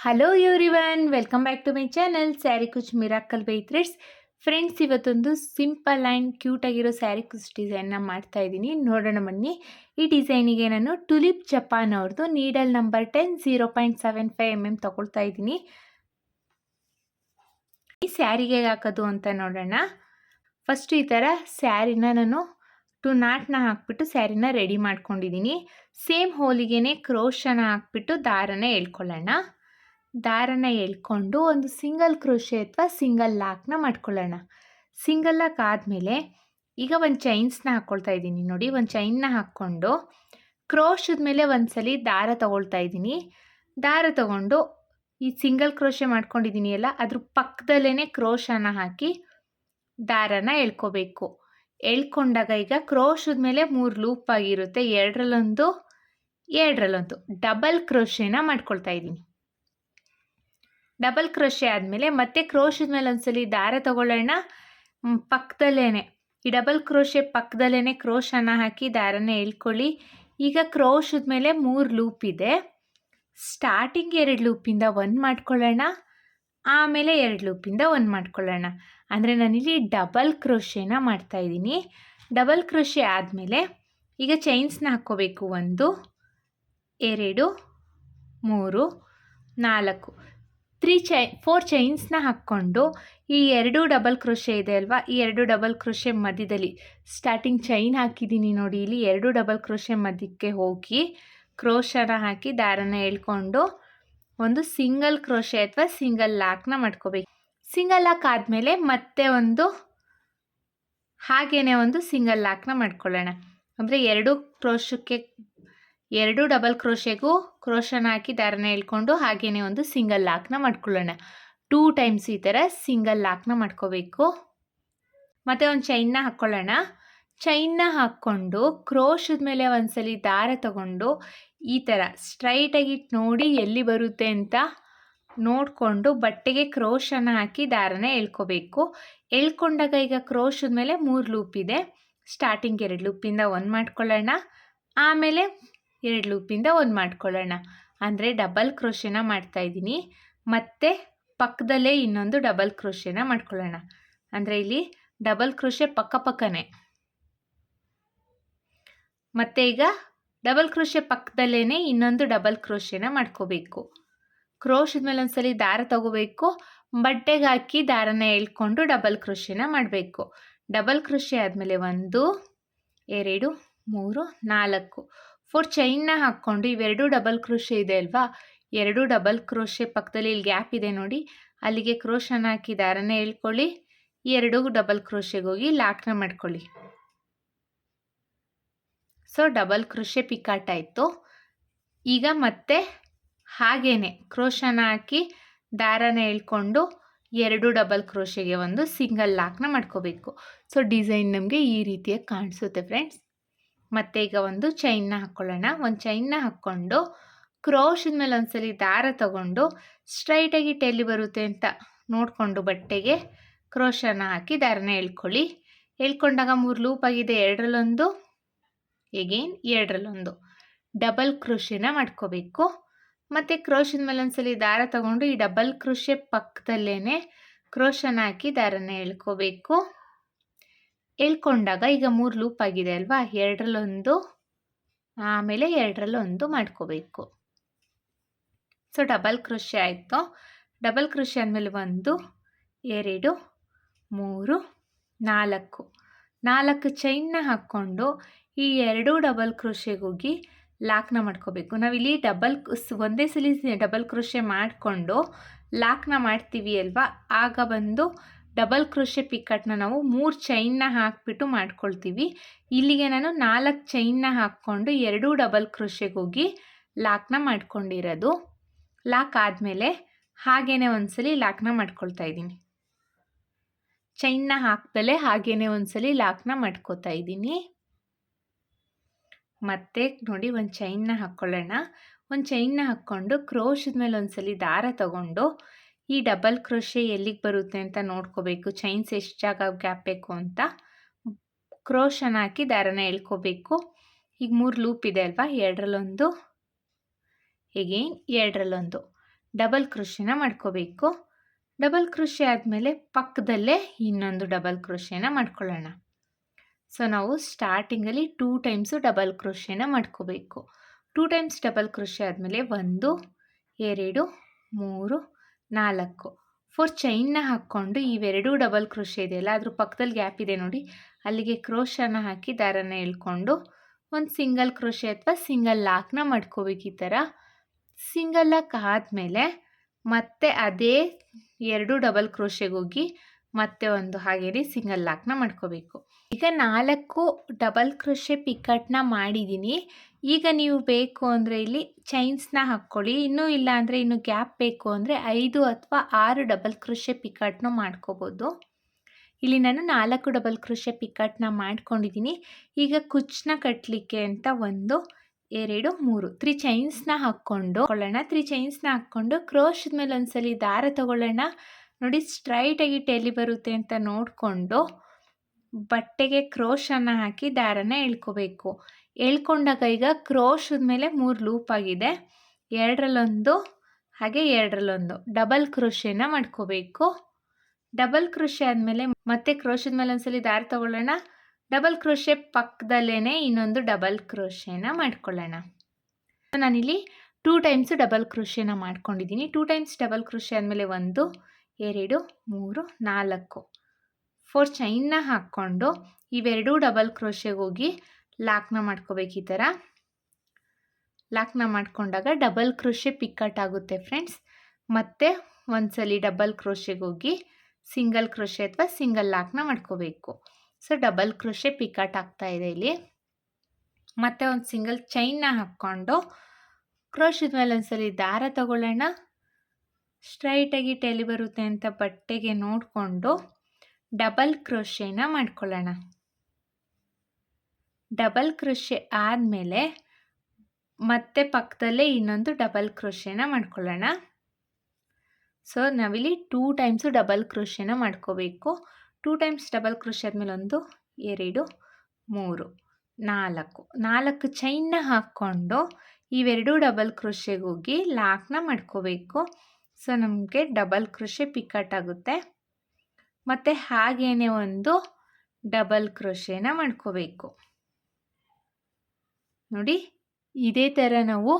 Hello everyone, welcome back to my channel sari kuchu miracle by threads. Friends, ಇವತ್ತೊಂದು simple and cute ಆಗಿರೋ ಸ್ಯಾರಿ ಕುಚ್ ಡಿಸೈನ್ನ ಮಾಡ್ತಾ ಇದ್ದೀನಿ. ನೋಡೋಣ ಬನ್ನಿ. ಈ ಡಿಸೈನಿಗೆ ನಾನು ಟುಲಿಪ್ ಜಪಾನ್ ಅವ್ರದ್ದು ನೀಡಲ್ ನಂಬರ್ 10 0.75 mm ತಗೊಳ್ತಾ ಇದ್ದೀನಿ. ಈ ಸ್ಯಾರಿಗೆ ಹಾಕೋದು ಅಂತ ನೋಡೋಣ. ಫಸ್ಟ್ ಈ ಥರ ಸ್ಯಾರಿನ ನಾನು 2 ನಾಟ್ನ ಹಾಕ್ಬಿಟ್ಟು ಸ್ಯಾರಿನ ರೆಡಿ ಮಾಡ್ಕೊಂಡಿದ್ದೀನಿ. ಸೇಮ್ ಹೋಲಿಗೆನೆ ಕ್ರೋಶನ ಹಾಕ್ಬಿಟ್ಟು ದಾರನ ಎಳ್ಕೊಳ್ಳೋಣ. ದಾರನ ಎಳ್ಕೊಂಡು ಒಂದು ಸಿಂಗಲ್ ಕ್ರೋಶೆ ಅಥವಾ ಸಿಂಗಲ್ ಲಾಕ್ನ ಮಾಡ್ಕೊಳ್ಳೋಣ. ಸಿಂಗಲ್ ಲಾಕ್ ಆದಮೇಲೆ ಈಗ ಒಂದು ಚೈನ್ಸ್ನ ಹಾಕ್ಕೊಳ್ತಾ ಇದ್ದೀನಿ. ನೋಡಿ, ಒಂದು ಚೈನ್ನ ಹಾಕ್ಕೊಂಡು ಕ್ರೋಶದ ಮೇಲೆ ಒಂದ್ಸಲಿ ದಾರ ತಗೊಳ್ತಾ ಇದ್ದೀನಿ. ದಾರ ತಗೊಂಡು ಈ ಸಿಂಗಲ್ ಕ್ರೋಶೆ ಮಾಡ್ಕೊಂಡಿದ್ದೀನಿ ಅಲ್ಲ, ಅದ್ರ ಪಕ್ಕದಲ್ಲೇ ಕ್ರೋಶನ ಹಾಕಿ ದಾರನ ಎಳ್ಕೋಬೇಕು. ಎಳ್ಕೊಂಡಾಗ ಈಗ ಕ್ರೋಶದ ಮೇಲೆ 3 ಲೂಪ್ ಆಗಿರುತ್ತೆ. ಎರಡರಲ್ಲೊಂದು ಡಬಲ್ ಕ್ರೋಶೆನ ಮಾಡ್ಕೊಳ್ತಾ ಇದ್ದೀನಿ. ಡಬಲ್ ಕ್ರೋಶೆ ಆದಮೇಲೆ ಮತ್ತೆ ಕ್ರೋಶದ ಮೇಲೆ ಒಂದ್ಸಲಿ ದಾರ ತಗೊಳ್ಳೋಣ. ಪಕ್ಕದಲ್ಲೇ ಈ ಡಬಲ್ ಕ್ರೋಶೆ ಪಕ್ಕದಲ್ಲೇ ಕ್ರೋಶನ ಹಾಕಿ ದಾರನ ಎಳ್ಕೊಳ್ಳಿ. ಈಗ ಕ್ರೋಶದ ಮೇಲೆ 3 ಲೂಪ್ ಇದೆ. ಸ್ಟಾರ್ಟಿಂಗ್ 2 ಲೂಪಿಂದ 1 ಮಾಡ್ಕೊಳ್ಳೋಣ, ಆಮೇಲೆ 2 ಲೂಪಿಂದ 1 ಮಾಡ್ಕೊಳ್ಳೋಣ. ಅಂದರೆ ನಾನಿಲ್ಲಿ ಡಬಲ್ ಕ್ರೋಶೆನ ಮಾಡ್ತಾ ಇದ್ದೀನಿ. ಡಬಲ್ ಕ್ರೋಶೆ ಆದಮೇಲೆ ಈಗ ಚೈನ್ಸ್ನ ಹಾಕ್ಕೋಬೇಕು. 1 2 3 4 4 ಚೈನ್ಸ್ನ ಹಾಕ್ಕೊಂಡು ಈ 2 ಡಬಲ್ ಕ್ರೋಶೆ ಇದೆ ಅಲ್ವಾ, ಈ 2 ಡಬಲ್ ಕ್ರೋಶೆ ಮಧ್ಯದಲ್ಲಿ ಸ್ಟಾರ್ಟಿಂಗ್ ಚೈನ್ ಹಾಕಿದ್ದೀನಿ ನೋಡಿ. ಇಲ್ಲಿ 2 ಡಬಲ್ ಕ್ರೋಶೆ ಮಧ್ಯಕ್ಕೆ ಹೋಗಿ ಕ್ರೋಶನ ಹಾಕಿ ದಾರನ ಎಳ್ಕೊಂಡು ಒಂದು ಸಿಂಗಲ್ ಕ್ರೋಶೆ ಅಥವಾ ಸಿಂಗಲ್ ಲಾಕ್ನ ಮಾಡ್ಕೋಬೇಕು. ಸಿಂಗಲ್ ಲಾಕ್ ಆದಮೇಲೆ ಮತ್ತೆ ಹಾಗೇನೆ ಒಂದು ಸಿಂಗಲ್ ಲಾಕ್ನ ಮಾಡ್ಕೊಳ್ಳೋಣ. ಅಂದರೆ 2 ಡಬಲ್ ಕ್ರೋಶೆಗೂ ಕ್ರೋಶನ ಹಾಕಿ ದಾರನ ಎಳ್ಕೊಂಡು ಹಾಗೇನೆ ಒಂದು ಸಿಂಗಲ್ ಲಾಕ್ನ ಮಾಡ್ಕೊಳ್ಳೋಣ. 2 ಟೈಮ್ಸ್ ಈ ಥರ ಸಿಂಗಲ್ ಲಾಕ್ನ ಮಾಡ್ಕೋಬೇಕು. ಮತ್ತು ಒಂದು ಚೈನ್ನ ಹಾಕ್ಕೊಳ್ಳೋಣ. ಚೈನ್ನ ಹಾಕ್ಕೊಂಡು ಕ್ರೋಶದ ಮೇಲೆ ಒಂದ್ಸಲಿ ದಾರ ತಗೊಂಡು ಈ ಥರ ಸ್ಟ್ರೈಟಾಗಿ ನೋಡಿ ಎಲ್ಲಿ ಬರುತ್ತೆ ಅಂತ ನೋಡಿಕೊಂಡು ಬಟ್ಟೆಗೆ ಕ್ರೋಶನ ಹಾಕಿ ದಾರನ ಎಳ್ಕೋಬೇಕು. ಎಳ್ಕೊಂಡಾಗ ಈಗ ಕ್ರೋಶದ ಮೇಲೆ 3 ಲೂಪ್ ಇದೆ. ಸ್ಟಾರ್ಟಿಂಗ್ 2 ಲೂಪಿಂದ 1 ಮಾಡ್ಕೊಳ್ಳೋಣ, ಆಮೇಲೆ 2 ಲೂಪಿಂದ 1 ಮಾಡ್ಕೊಳ್ಳೋಣ. ಅಂದರೆ ಡಬಲ್ ಕ್ರೋಶೆನ ಮಾಡ್ತಾಯಿದ್ದೀನಿ. ಮತ್ತು ಪಕ್ಕದಲ್ಲೇ ಇನ್ನೊಂದು ಡಬಲ್ ಕ್ರೋಶೆನ ಮಾಡ್ಕೊಳ್ಳೋಣ. ಅಂದರೆ ಇಲ್ಲಿ ಡಬಲ್ ಕ್ರೋಶೆ ಪಕ್ಕನೇ. ಮತ್ತು ಈಗ ಡಬಲ್ ಕ್ರೋಶೆ ಪಕ್ಕದಲ್ಲೇ ಇನ್ನೊಂದು ಡಬಲ್ ಕ್ರೋಶೆನ ಮಾಡ್ಕೋಬೇಕು. ಕ್ರೋಶದ ಮೇಲೆ ಒಂದ್ಸಲಿ ದಾರ ತಗೋಬೇಕು, ಬಟ್ಟೆಗೆ ಹಾಕಿ ದಾರನ ಎಳ್ಕೊಂಡು ಡಬಲ್ ಕ್ರೋಶೆನ ಮಾಡಬೇಕು. ಡಬಲ್ ಕ್ರೋಶೆ ಆದಮೇಲೆ 1 2 3 4 4 ಚೈನ್ನ ಹಾಕ್ಕೊಂಡು ಇವೆರಡು ಡಬಲ್ ಕ್ರೋಶೆ ಇದೆ ಅಲ್ವಾ, 2 ಡಬಲ್ ಕ್ರೋಶೆ ಪಕ್ಕದಲ್ಲಿ ಇಲ್ಲಿ ಗ್ಯಾಪ್ ಇದೆ ನೋಡಿ, ಅಲ್ಲಿಗೆ ಕ್ರೋಶನ ಹಾಕಿ ದಾರನ ಎಳ್ಕೊಳ್ಳಿ. 2 ಡಬಲ್ ಕ್ರೋಶೆಗೆ ಹೋಗಿ ಲಾಕ್ನ ಮಾಡ್ಕೊಳ್ಳಿ. ಸೊ ಡಬಲ್ ಕ್ರೋಶೆ ಪಿಕಾಟ್ ಆಯಿತು. ಈಗ ಮತ್ತೆ ಹಾಗೇನೆ ಕ್ರೋಶನ ಹಾಕಿ ದಾರನ ಎಳ್ಕೊಂಡು 2 ಡಬಲ್ ಕ್ರೋಶೆಗೆ ಒಂದು ಸಿಂಗಲ್ ಲಾಕ್ನ ಮಾಡ್ಕೋಬೇಕು. ಸೊ ಡಿಸೈನ್ ನಮಗೆ ಈ ರೀತಿಯಾಗಿ ಕಾಣಿಸುತ್ತೆ ಫ್ರೆಂಡ್ಸ್. ಮತ್ತು ಈಗ ಒಂದು ಚೈನ್ನ ಹಾಕ್ಕೊಳ್ಳೋಣ. ಒಂದು ಚೈನ್ನ ಹಾಕ್ಕೊಂಡು ಕ್ರೋಶದ ಮೇಲೆ ಒಂದ್ಸಲಿ ದಾರ ತಗೊಂಡು ಸ್ಟ್ರೈಟಾಗಿ ಎಲ್ಲಿ ಬರುತ್ತೆ ಅಂತ ನೋಡಿಕೊಂಡು ಬಟ್ಟೆಗೆ ಕ್ರೋಶನ ಹಾಕಿ ದಾರನ ಎಳ್ಕೊಳ್ಳಿ. ಎಳ್ಕೊಂಡಾಗ 3 ಲೂಪ್ ಆಗಿದೆ. 2ರಲ್ಲೊಂದು ಎಗೇನ್ 2ರಲ್ಲೊಂದು ಡಬಲ್ ಕ್ರೋಶೆನ ಮಾಡ್ಕೋಬೇಕು. ಮತ್ತು ಕ್ರೋಶದ ಮೇಲೆ ಒಂದ್ಸಲಿ ದಾರ ತಗೊಂಡು ಈ ಡಬಲ್ ಕ್ರೋಶೆ ಪಕ್ಕದಲ್ಲೇ ಕ್ರೋಶನ ಹಾಕಿ ದಾರನ ಎಳ್ಕೋಬೇಕು. ಎಳ್ಕೊಂಡಾಗ ಈಗ 3 ಲೂಪ್ ಆಗಿದೆ ಅಲ್ವಾ, 2ರಲ್ಲೊಂದು ಆಮೇಲೆ 2ರಲ್ಲೊಂದು ಮಾಡ್ಕೋಬೇಕು. ಸೊ ಡಬಲ್ ಕ್ರೋಶೆ ಆಯಿತು. ಡಬಲ್ ಕ್ರೋಶೆ ಆದಮೇಲೆ 1 2 3 4 ಚೈನ್ನ ಹಾಕ್ಕೊಂಡು ಈ 2 ಡಬಲ್ ಕ್ರೋಶೆಗೆ ಹೋಗಿ ಲಾಕ್ನ ಮಾಡ್ಕೋಬೇಕು. ನಾವಿಲ್ಲಿ ಒಂದೇ ಸಲ ಡಬಲ್ ಕ್ರೋಶೆ ಮಾಡಿಕೊಂಡು ಲಾಕ್ನ ಮಾಡ್ತೀವಿ ಅಲ್ವಾ, ಆಗ ಡಬಲ್ ಕ್ರೋಶೆ ಪಿಕಟ್ನ ನಾವು 3 ಚೈನ್ನ ಹಾಕ್ಬಿಟ್ಟು ಮಾಡ್ಕೊಳ್ತೀವಿ. ಇಲ್ಲಿಗೆ ನಾನು 4 ಚೈನ್ನ ಹಾಕ್ಕೊಂಡು 2 ಡಬಲ್ ಕ್ರೋಶೆಗೆ ಹೋಗಿ ಲಾಕ್ನ ಮಾಡ್ಕೊಂಡಿರೋದು. ಲಾಕ್ ಆದಮೇಲೆ ಹಾಗೇನೆ ಒಂದ್ಸಲಿ ಲಾಕ್ನ ಮಾಡ್ಕೊಳ್ತಾ ಇದ್ದೀನಿ. ಚೈನ್ನ ಹಾಕ್ದಲೇ ಹಾಗೇನೆ ಒಂದ್ಸಲಿ ಲಾಕ್ನ ಮಾಡ್ಕೋತಾ ಇದ್ದೀನಿ. ಮತ್ತೆ ನೋಡಿ, ಒಂದು ಚೈನ್ನ ಹಾಕ್ಕೊಳ್ಳೋಣ. ಒಂದು ಚೈನ್ನ ಹಾಕ್ಕೊಂಡು ಕ್ರೋಶದ ಮೇಲೆ ಒಂದ್ಸಲಿ ದಾರ ತಗೊಂಡು ಈ ಡಬಲ್ ಕ್ರೋಶೆ ಎಲ್ಲಿಗೆ ಬರುತ್ತೆ ಅಂತ ನೋಡ್ಕೋಬೇಕು. ಚೈನ್ಸ್ ಎಷ್ಟು ಜಾಗ ಗ್ಯಾಪ್ ಬೇಕು ಅಂತ ಕ್ರೋಶನ ಹಾಕಿ ದಾರನ ಎಳ್ಕೋಬೇಕು. ಈಗ 3 ಲೂಪ್ ಇದೆ ಅಲ್ವಾ, 2ರಲ್ಲೊಂದು ಎಗೇನ್ 2ರಲ್ಲೊಂದು ಡಬಲ್ ಕ್ರೋಶೆನ ಮಾಡ್ಕೋಬೇಕು. ಡಬಲ್ ಕ್ರೋಶೆ ಆದಮೇಲೆ ಪಕ್ಕದಲ್ಲೇ ಇನ್ನೊಂದು ಡಬಲ್ ಕ್ರೋಶೆನ ಮಾಡ್ಕೊಳ್ಳೋಣ. ಸೊ ನಾವು ಸ್ಟಾರ್ಟಿಂಗಲ್ಲಿ 2 ಟೈಮ್ಸು ಡಬಲ್ ಕ್ರೋಶೆನ ಮಾಡ್ಕೋಬೇಕು. 2 ಟೈಮ್ಸ್ ಡಬಲ್ ಕ್ರೋಶೆ ಆದಮೇಲೆ 1 2 3 4 4 ಚೈನ್ನ ಹಾಕ್ಕೊಂಡು ಇವೆರಡೂ ಡಬಲ್ ಕ್ರೋಶೆ ಇದೆಯಲ್ಲ ಅದ್ರ ಪಕ್ಕದಲ್ಲಿ ಗ್ಯಾಪ್ ಇದೆ ನೋಡಿ, ಅಲ್ಲಿಗೆ ಕ್ರೋಶನ ಹಾಕಿ ದಾರನ ಎಳ್ಕೊಂಡು ಒಂದು ಸಿಂಗಲ್ ಕ್ರೋಶೆ ಅಥವಾ ಸಿಂಗಲ್ ಲಾಕ್ನ ಮಾಡ್ಕೋಬೇಕು. ಈ ಥರ ಸಿಂಗಲ್ ಲಾಕ್ ಆದಮೇಲೆ ಮತ್ತೆ ಅದೇ 2 ಡಬಲ್ ಕ್ರೋಶೆಗೆ ಹೋಗಿ ಮತ್ತೆ ಒಂದು ಹಾಗೇನೆ ಸಿಂಗಲ್ ಲಾಕ್ನ ಮಾಡ್ಕೋಬೇಕು. ಈಗ 4 ಡಬಲ್ ಕ್ರೋಶೆ ಪಿಕಟ್ನ ಮಾಡಿದ್ದೀನಿ. ಈಗ ನೀವು ಬೇಕು ಅಂದರೆ ಇಲ್ಲಿ ಚೈನ್ಸ್ನ ಹಾಕ್ಕೊಳ್ಳಿ, ಇನ್ನೂ ಇಲ್ಲ ಅಂದರೆ ಇನ್ನು ಗ್ಯಾಪ್ ಬೇಕು ಅಂದರೆ 5 ಅಥವಾ 6 ಡಬಲ್ ಕ್ರೋಶೆ ಪಿಕಟ್ನ ಮಾಡ್ಕೋಬೋದು. ಇಲ್ಲಿ ನಾನು 4 ಡಬಲ್ ಕ್ರೋಶೆ ಪಿಕಟ್ನ ಮಾಡ್ಕೊಂಡಿದ್ದೀನಿ. ಈಗ ಕುಚ್ಚನ್ನ ಕಟ್ಟಲಿಕ್ಕೆ ಅಂತ 1 2 3 3 ಚೈನ್ಸ್ನ ಹಾಕ್ಕೊಂಡು 3 ಚೈನ್ಸ್ನ ಹಾಕ್ಕೊಂಡು ಕ್ರೋಶದ ಮೇಲೆ ಒಂದ್ಸಲಿ ದಾರ ತಗೊಳ್ಳೋಣ. ನೋಡಿ ಸ್ಟ್ರೈಟಾಗಿ ಎಲ್ಲಿ ಬರುತ್ತೆ ಅಂತ ನೋಡಿಕೊಂಡು ಬಟ್ಟೆಗೆ ಕ್ರೋಶನ್ನು ಹಾಕಿ ದಾರನ ಎಳ್ಕೋಬೇಕು. ಎಳ್ಕೊಂಡಾಗ ಈಗ ಕ್ರೋಶದ ಮೇಲೆ 3 ಲೂಪ್ ಆಗಿದೆ, 2ರಲ್ಲೊಂದು ಹಾಗೆ 2ರಲ್ಲೊಂದು ಡಬಲ್ ಕ್ರೋಶೆನ ಮಾಡ್ಕೋಬೇಕು. ಡಬಲ್ ಕ್ರೋಶೆ ಆದಮೇಲೆ ಮತ್ತೆ ಕ್ರೋಶದ ಮೇಲೆ ಒಂದ್ಸಲಿ ದಾರ ತಗೊಳ್ಳೋಣ. ಡಬಲ್ ಕ್ರೋಶೆ ಪಕ್ಕದಲ್ಲೇ ಇನ್ನೊಂದು ಡಬಲ್ ಕ್ರೋಶೆನ ಮಾಡ್ಕೊಳ್ಳೋಣ. ನಾನಿಲ್ಲಿ 2 ಟೈಮ್ಸು ಡಬಲ್ ಕ್ರೋಶೆನ ಮಾಡ್ಕೊಂಡಿದ್ದೀನಿ. 2 ಟೈಮ್ಸ್ ಡಬಲ್ ಕ್ರೋಶೆ ಆದಮೇಲೆ 1 2 3 4 4 ಚೈನ್ನ ಹಾಕ್ಕೊಂಡು ಇವೆರಡೂ ಡಬಲ್ ಕ್ರೋಶೆಗೆ ಹೋಗಿ ಲಾಕ್ನ ಮಾಡ್ಕೋಬೇಕು. ಈ ಥರ ಲಾಕ್ನ ಮಾಡ್ಕೊಂಡಾಗ ಡಬಲ್ ಕ್ರೋಶೆ ಪಿಕಟ್ ಆಗುತ್ತೆ ಫ್ರೆಂಡ್ಸ್. ಮತ್ತೆ ಒಂದ್ಸಲಿ ಡಬಲ್ ಕ್ರೋಶೆಗೆ ಹೋಗಿ ಸಿಂಗಲ್ ಕ್ರೋಶೆ ಅಥವಾ ಸಿಂಗಲ್ ಲಾಕ್ನ ಮಾಡ್ಕೋಬೇಕು. ಸೊ ಡಬಲ್ ಕ್ರೋಶೆ ಪಿಕಟ್ ಆಗ್ತಾ ಇದೆ ಇಲ್ಲಿ. ಮತ್ತೆ ಒಂದು ಸಿಂಗಲ್ ಚೈನ್ನ ಹಾಕ್ಕೊಂಡು ಕ್ರೋಶದ ಮೇಲೆ ಒಂದ್ಸಲಿ ದಾರ ತಗೊಳ್ಳೋಣ. ಸ್ಟ್ರೈಟಾಗಿ ಎಲ್ಲಿ ಬರುತ್ತೆ ಅಂತ ಬಟ್ಟೆಗೆ ನೋಡಿಕೊಂಡು ಡಬಲ್ ಕ್ರೋಶೆನ ಮಾಡ್ಕೊಳ್ಳೋಣ. ಡಬಲ್ ಕ್ರೋಶೆ ಆದಮೇಲೆ ಮತ್ತೆ ಪಕ್ಕದಲ್ಲೇ ಇನ್ನೊಂದು ಡಬಲ್ ಕ್ರೋಶೆನ ಮಾಡ್ಕೊಳ್ಳೋಣ. ಸೊ ನಾವಿಲ್ಲಿ 2 ಟೈಮ್ಸು ಡಬಲ್ ಕ್ರೋಶೆನ ಮಾಡ್ಕೋಬೇಕು. 2 ಟೈಮ್ಸ್ ಡಬಲ್ ಕ್ರೋಶೆ ಆದಮೇಲೆ 1 2 3 4 ಚೈನ್ನ ಹಾಕ್ಕೊಂಡು ಇವೆರಡೂ ಡಬಲ್ ಕ್ರೋಶೆಗೆ ಹೋಗಿ ಲಾಕ್ನ ಮಾಡ್ಕೋಬೇಕು. ಸೊ ನಮಗೆ ಡಬಲ್ ಕ್ರೋಶೆ ಪಿಕಟ್ ಆಗುತ್ತೆ. ಮತ್ತು ಹಾಗೇನೆ ಒಂದು ಡಬಲ್ ಕ್ರೋಶೆನ ಮಾಡ್ಕೋಬೇಕು. ನೋಡಿ ಇದೇ ಥರ ನಾವು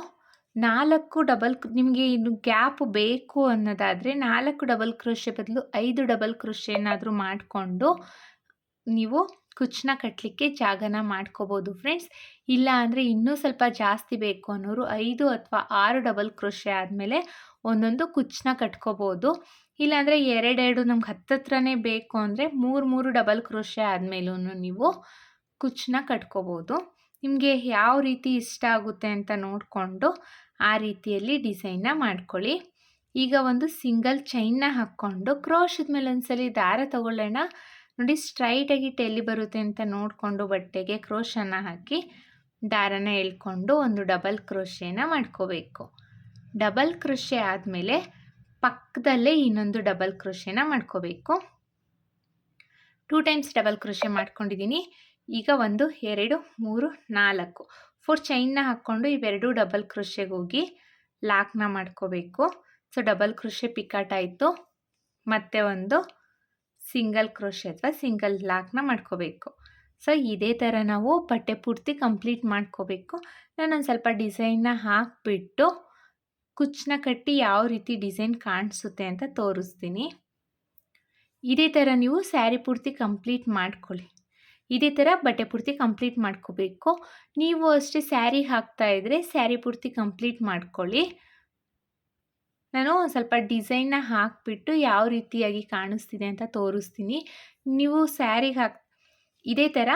4 ಡಬಲ್, ನಿಮಗೆ ಇನ್ನು ಗ್ಯಾಪ್ ಬೇಕು ಅನ್ನೋದಾದರೆ 4 ಡಬಲ್ ಕ್ರೋಶೆ ಬದಲು 5 ಡಬಲ್ ಕ್ರೋಶೆ ಏನಾದರೂ ಮಾಡಿಕೊಂಡು ನೀವು ಕುಚ್ಚನ್ನ ಕಟ್ಟಲಿಕ್ಕೆ ಜಾಗನ ಮಾಡ್ಕೋಬೋದು ಫ್ರೆಂಡ್ಸ್. ಇಲ್ಲ ಅಂದರೆ ಇನ್ನೂ ಸ್ವಲ್ಪ ಜಾಸ್ತಿ ಬೇಕು ಅನ್ನೋರು 5 ಅಥವಾ 6 ಡಬಲ್ ಕ್ರೋಶೆ ಆದಮೇಲೆ ಒಂದೊಂದು ಕುಚ್ಚನ್ನ ಕಟ್ಕೋಬೋದು. ಇಲ್ಲಾಂದರೆ 2 ನಮ್ಗೆ ಹತ್ತತ್ರನೇ ಬೇಕು ಅಂದರೆ 3 ಡಬಲ್ ಕ್ರೋಶೆ ಆದಮೇಲೂ ನೀವು ಕುಚ್ಚನ್ನ ಕಟ್ಕೋಬೋದು. ನಿಮಗೆ ಯಾವ ರೀತಿ ಇಷ್ಟ ಆಗುತ್ತೆ ಅಂತ ನೋಡಿಕೊಂಡು ಆ ರೀತಿಯಲ್ಲಿ ಡಿಸೈನ್ನ ಮಾಡ್ಕೊಳ್ಳಿ. ಈಗ ಒಂದು ಸಿಂಗಲ್ ಚೈನ್ನ ಹಾಕ್ಕೊಂಡು ಕ್ರೋಶದ ಮೇಲೆ ಒಂದ್ಸಲಿ ದಾರ ತಗೊಳ್ಳೋಣ. ನೋಡಿ ಸ್ಟ್ರೈಟಾಗಿ ಎಲ್ಲಿ ಬರುತ್ತೆ ಅಂತ ನೋಡಿಕೊಂಡು ಬಟ್ಟೆಗೆ ಕ್ರೋಶನ ಹಾಕಿ ದಾರನ ಎಳ್ಕೊಂಡು ಒಂದು ಡಬಲ್ ಕ್ರೋಶೆನ ಮಾಡ್ಕೋಬೇಕು. ಡಬಲ್ ಕ್ರೋಶೆ ಆದಮೇಲೆ ಪಕ್ಕದಲ್ಲೇ ಇನ್ನೊಂದು ಡಬಲ್ ಕ್ರೋಶೆನ ಮಾಡ್ಕೋಬೇಕು. 2 ಟೈಮ್ಸ್ ಡಬಲ್ ಕ್ರೋಶೆ ಮಾಡ್ಕೊಂಡಿದ್ದೀನಿ. ಈಗ 1 2 3 4 4 ಚೈನ್ನ ಹಾಕ್ಕೊಂಡು ಇವೆರಡೂ ಡಬಲ್ ಕ್ರೋಶೆಗೆ ಹೋಗಿ ಲಾಕ್ನ ಮಾಡ್ಕೋಬೇಕು. ಸೊ ಡಬಲ್ ಕ್ರೋಶೆ ಪಿಕಾಟ್ ಆಯಿತು. ಮತ್ತೆ ಒಂದು ಸಿಂಗಲ್ ಕ್ರೋಶೆ ಅಥವಾ ಸಿಂಗಲ್ ಲಾಕ್ನ ಮಾಡ್ಕೋಬೇಕು. ಸೊ ಇದೇ ಥರ ನಾವು ಬಟ್ಟೆ ಪೂರ್ತಿ ಕಂಪ್ಲೀಟ್ ಮಾಡ್ಕೋಬೇಕು. ನಾನೊಂದು ಸ್ವಲ್ಪ ಡಿಸೈನ್ನ ಹಾಕಿಬಿಟ್ಟು ಕುಚ್ಚನ್ನ ಕಟ್ಟಿ ಯಾವ ರೀತಿ ಡಿಸೈನ್ ಕಾಣಿಸುತ್ತೆ ಅಂತ ತೋರಿಸ್ತೀನಿ. ಇದೇ ಥರ ನೀವು ಸ್ಯಾರಿ ಪೂರ್ತಿ ಕಂಪ್ಲೀಟ್ ಮಾಡ್ಕೊಳ್ಳಿ. ಇದೇ ಥರ ಬಟ್ಟೆ ಪೂರ್ತಿ ಕಂಪ್ಲೀಟ್ ಮಾಡ್ಕೋಬೇಕು. ನೀವು ಅಷ್ಟೇ ಸ್ಯಾರಿ ಹಾಕ್ತಾಯಿದ್ರೆ ಸ್ಯಾರಿ ಪೂರ್ತಿ ಕಂಪ್ಲೀಟ್ ಮಾಡ್ಕೊಳ್ಳಿ. ನಾನು ಸ್ವಲ್ಪ ಡಿಸೈನ್ನ ಹಾಕಿಬಿಟ್ಟು ಯಾವ ರೀತಿಯಾಗಿ ಕಾಣಿಸ್ತಿದೆ ಅಂತ ತೋರಿಸ್ತೀನಿ. ನೀವು ಸ್ಯಾರಿಗೆ ಇದೇ ಥರ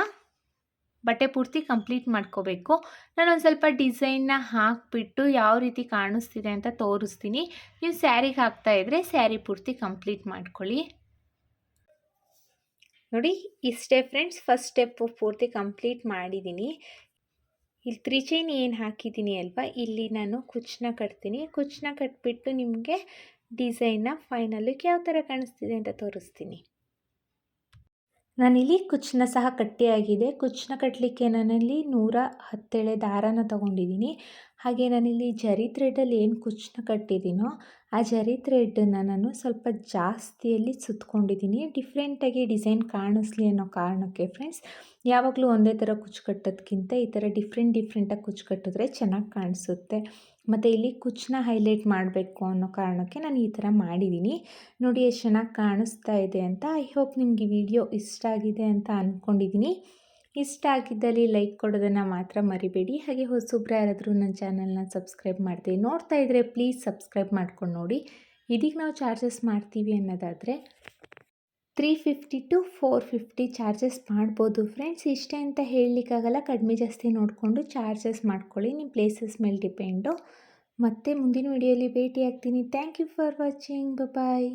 ಬಟ್ಟೆ ಪೂರ್ತಿ ಕಂಪ್ಲೀಟ್ ಮಾಡ್ಕೋಬೇಕು. ನಾನೊಂದು ಸ್ವಲ್ಪ ಡಿಸೈನ್ನ ಹಾಕಿಬಿಟ್ಟು ಯಾವ ರೀತಿ ಕಾಣಿಸ್ತಿದೆ ಅಂತ ತೋರಿಸ್ತೀನಿ. ನೀವು ಸ್ಯಾರಿಗೆ ಹಾಕ್ತಾಯಿದ್ರೆ ಸ್ಯಾರಿ ಪೂರ್ತಿ ಕಂಪ್ಲೀಟ್ ಮಾಡ್ಕೊಳ್ಳಿ. ನೋಡಿ ಇಷ್ಟೇ ಫ್ರೆಂಡ್ಸ್, ಫಸ್ಟ್ ಸ್ಟೆಪ್ಪು ಪೂರ್ತಿ ಕಂಪ್ಲೀಟ್ ಮಾಡಿದ್ದೀನಿ. ಇಲ್ಲಿ 3 ಚೈನ್ ಏನು ಹಾಕಿದ್ದೀನಿ ಅಲ್ವಾ, ಇಲ್ಲಿ ನಾನು ಕುಚ್ಚನ್ನ ಕಟ್ತೀನಿ. ಕುಚ್ಚನ್ನ ಕಟ್ಬಿಟ್ಟು ನಿಮಗೆ ಡಿಸೈನ್ನ ಫೈನಲಿಗೆ ಯಾವ ಥರ ಕಾಣಿಸ್ತಿದೆ ಅಂತ ತೋರಿಸ್ತೀನಿ. ನಾನಿಲ್ಲಿ ಕುಚ್ಚನ್ನ ಸಹ ಕಟ್ಟಿಯಾಗಿದೆ. ಕುಚ್ಚನ್ನ ಕಟ್ಟಲಿಕ್ಕೆ ನಾನಲ್ಲಿ 110 ದಾರನ ತೊಗೊಂಡಿದ್ದೀನಿ. ಹಾಗೆ ನಾನಿಲ್ಲಿ ಜರಿ ಥ್ರೆಡಲ್ಲಿ ಏನು ಕುಚ್ಚನ್ನ ಕಟ್ಟಿದ್ದೀನೋ ಆ ಜರಿ ಥ್ರೆಡನ್ನು ನಾನು ಸ್ವಲ್ಪ ಜಾಸ್ತಿಯಲ್ಲಿ ಸುತ್ಕೊಂಡಿದ್ದೀನಿ, ಡಿಫ್ರೆಂಟಾಗಿ ಡಿಸೈನ್ ಕಾಣಿಸ್ಲಿ ಅನ್ನೋ ಕಾರಣಕ್ಕೆ ಫ್ರೆಂಡ್ಸ್. ಯಾವಾಗಲೂ ಒಂದೇ ಥರ ಕುಚ್ಚು ಕಟ್ಟೋದಕ್ಕಿಂತ ಈ ಥರ ಡಿಫ್ರೆಂಟಾಗಿ ಕುಚ್ಚು ಕಟ್ಟಿದ್ರೆ ಚೆನ್ನಾಗಿ ಕಾಣಿಸುತ್ತೆ. ಮತ್ತು ಇಲ್ಲಿ ಕುಚ್ಚನ್ನ ಹೈಲೈಟ್ ಮಾಡಬೇಕು ಅನ್ನೋ ಕಾರಣಕ್ಕೆ ನಾನು ಈ ಥರ ಮಾಡಿದ್ದೀನಿ. ನೋಡಿ ಎಷ್ಟು ಚೆನ್ನಾಗಿ ಕಾಣಿಸ್ತಾ ಇದೆ ಅಂತ. ಐ ಹೋಪ್ ನಿಮ್ಗೆ ಈ ವಿಡಿಯೋ ಇಷ್ಟ ಆಗಿದೆ ಅಂತ ಅಂದ್ಕೊಂಡಿದ್ದೀನಿ. ಇಷ್ಟ ಆಗಿದ್ದಲ್ಲಿ ಲೈಕ್ ಕೊಡೋದನ್ನು ಮಾತ್ರ ಮರಿಬೇಡಿ. ಹಾಗೆ ಹೊಸಬ್ರು ಯಾರಾದರೂ ನನ್ನ ಚಾನಲ್ನ ಸಬ್ಸ್ಕ್ರೈಬ್ ಮಾಡ್ತೀವಿ ನೋಡ್ತಾ ಇದ್ದರೆ ಪ್ಲೀಸ್ ಸಬ್ಸ್ಕ್ರೈಬ್ ಮಾಡ್ಕೊಂಡು ನೋಡಿ. ಇದಕ್ಕೆ ನಾವು ಚಾರ್ಜಸ್ ಮಾಡ್ತೀವಿ ಅನ್ನೋದಾದರೆ 350 to 450 ಚಾರ್ಜಸ್ ಮಾಡ್ಬೋದು ಫ್ರೆಂಡ್ಸ್. ಇಷ್ಟೇ ಅಂತ ಹೇಳಲಿಕ್ಕಾಗಲ್ಲ, ಕಡಿಮೆ ಜಾಸ್ತಿ ನೋಡಿಕೊಂಡು ಚಾರ್ಜಸ್ ಮಾಡ್ಕೊಳ್ಳಿ, ನಿಮ್ಮ ಪ್ಲೇಸಸ್ ಮೇಲೆ ಡಿಪೆಂಡು. ಮತ್ತು ಮುಂದಿನ ವಿಡಿಯೋಲಿ ಭೇಟಿ ಆಗ್ತೀನಿ. Thank you for watching. Bye.